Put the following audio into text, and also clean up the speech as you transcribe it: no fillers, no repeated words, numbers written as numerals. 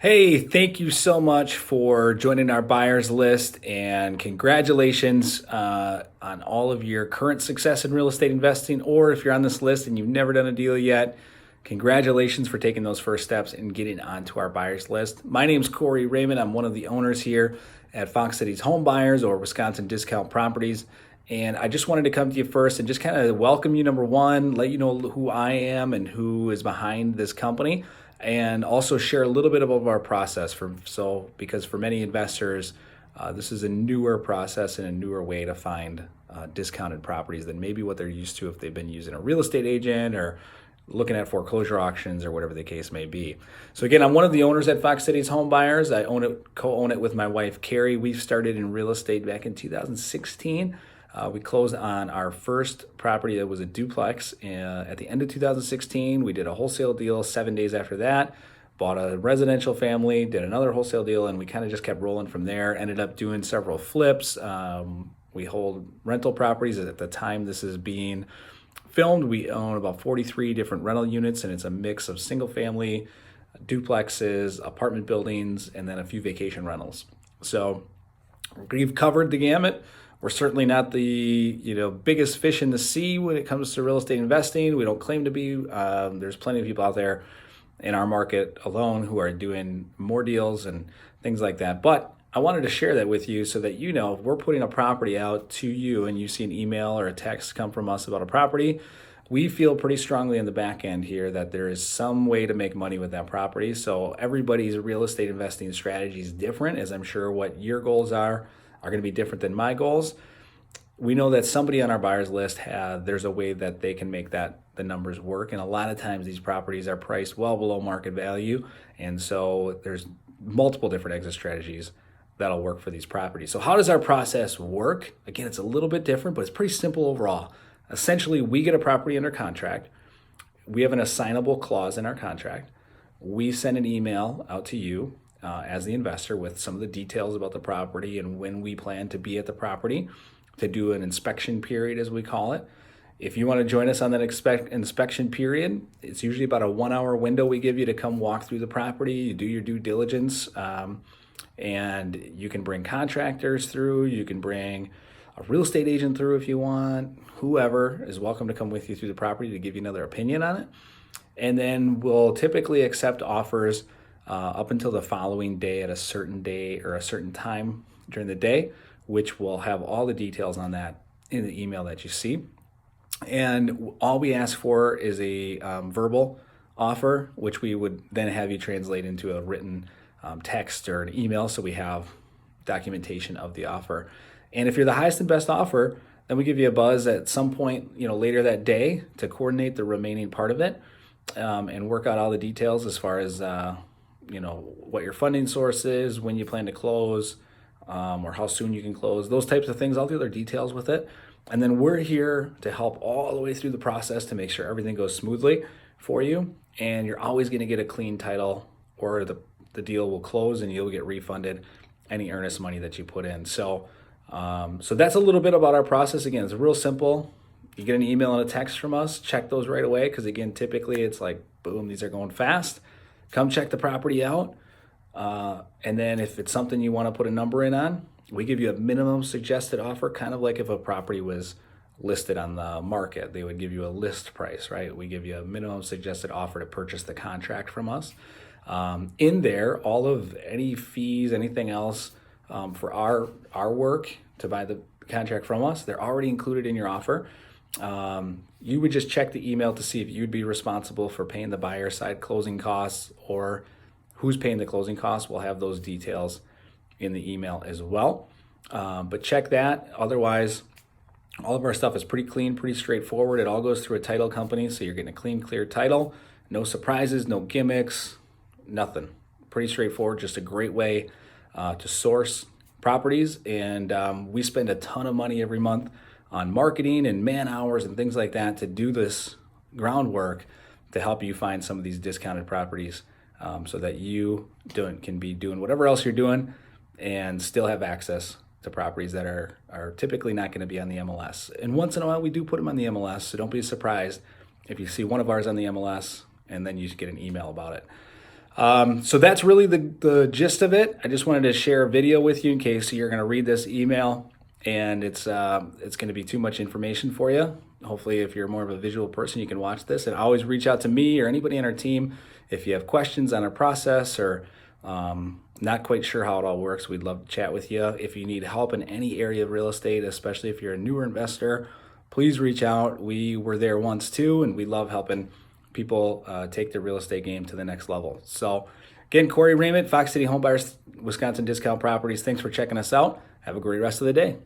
Hey, thank you so much for joining our buyers list and congratulations on all of your current success in real estate investing. Or if you're on this list and you've never done a deal yet, congratulations for taking those first steps and getting onto our buyers list. My name's Corey Raymond. I'm one of the owners here at Fox Cities Home Buyers or Wisconsin Discount Properties. And I just wanted to come to you first and just kind of welcome you, number one, let you know who I am and who is behind this company, and also share a little bit about our process because for many investors, this is a newer process and a newer way to find discounted properties than maybe what they're used to if they've been using a real estate agent or looking at foreclosure auctions or whatever the case may be. So again, I'm one of the owners at Fox Cities Home Buyers. I co-own it with my wife, Carrie. We started in real estate back in 2016. We closed on our first property that was a duplex at the end of 2016. We did a wholesale deal 7 days after that, bought a residential family, did another wholesale deal, and we kind of just kept rolling from there. Ended up doing several flips. We hold rental properties. At the time this is being filmed, we own about 43 different rental units, and it's a mix of single family, duplexes, apartment buildings, and then a few vacation rentals. So we've covered the gamut. We're certainly not the biggest fish in the sea when it comes to real estate investing. We don't claim to be. There's plenty of people out there in our market alone who are doing more deals and things like that. But I wanted to share that with you so that if we're putting a property out to you and you see an email or a text come from us about a property, we feel pretty strongly in the back end here that there is some way to make money with that property. So everybody's real estate investing strategy is different, as I'm sure what your goals are going to be different than my goals. We know that somebody on our buyers list there's a way that they can make the numbers work. And a lot of times these properties are priced well below market value. And so there's multiple different exit strategies that'll work for these properties. So how does our process work? Again, it's a little bit different, but it's pretty simple overall. Essentially, we get a property under contract. We have an assignable clause in our contract. We send an email out to you as the investor with some of the details about the property and when we plan to be at the property to do an inspection period, as we call it. If you want to join us on that inspection period, it's usually about a 1 hour window we give you to come walk through the property, you do your due diligence, and you can bring contractors through, you can bring a real estate agent through if you want. Whoever is welcome to come with you through the property to give you another opinion on it. And then we'll typically accept offers up until the following day at a certain day or a certain time during the day, which will have all the details on that in the email that you see. And all we ask for is a verbal offer, which we would then have you translate into a written text or an email, so we have documentation of the offer. And if you're the highest and best offer, then we give you a buzz at some point later that day to coordinate the remaining part of it and work out all the details as far as what your funding source is, when you plan to close, or how soon you can close, those types of things, all the other details with it. And then we're here to help all the way through the process to make sure everything goes smoothly for you. And you're always going to get a clean title, or the deal will close and you'll get refunded any earnest money that you put in. So that's a little bit about our process. Again, it's real simple. You get an email and a text from us, check those right away, because again, typically it's like, boom, these are going fast. Come check the property out. And then if it's something you want to put a number in on, we give you a minimum suggested offer, kind of like if a property was listed on the market, they would give you a list price, right? We give you a minimum suggested offer to purchase the contract from us. In there, all of any fees, anything else for our work to buy the contract from us, they're already included in your offer. You would just check the email to see if you'd be responsible for paying the buyer side closing costs or who's paying the closing costs. We'll have those details in the email as well. But check that. Otherwise, all of our stuff is pretty clean, pretty straightforward. It all goes through a title company, so you're getting a clean, clear title. No surprises, no gimmicks, nothing. Pretty straightforward, just a great way to source properties. And we spend a ton of money every month on marketing and man hours and things like that to do this groundwork to help you find some of these discounted properties so that you can be doing whatever else you're doing and still have access to properties that are typically not going to be on the MLS. And once in a while, we do put them on the MLS, so don't be surprised if you see one of ours on the MLS and then you get an email about it. So that's really the gist of it. I just wanted to share a video with you in case you're going to read this email and it's going to be too much information for you. Hopefully, if you're more of a visual person, you can watch this. And always reach out to me or anybody on our team if you have questions on our process or not quite sure how it all works. We'd love to chat with you. If you need help in any area of real estate, especially if you're a newer investor, please reach out. We were there once too, and we love helping people take their real estate game to the next level. So again, Corey Raymond, Fox City Homebuyers, Wisconsin Discount Properties. Thanks for checking us out. Have a great rest of the day.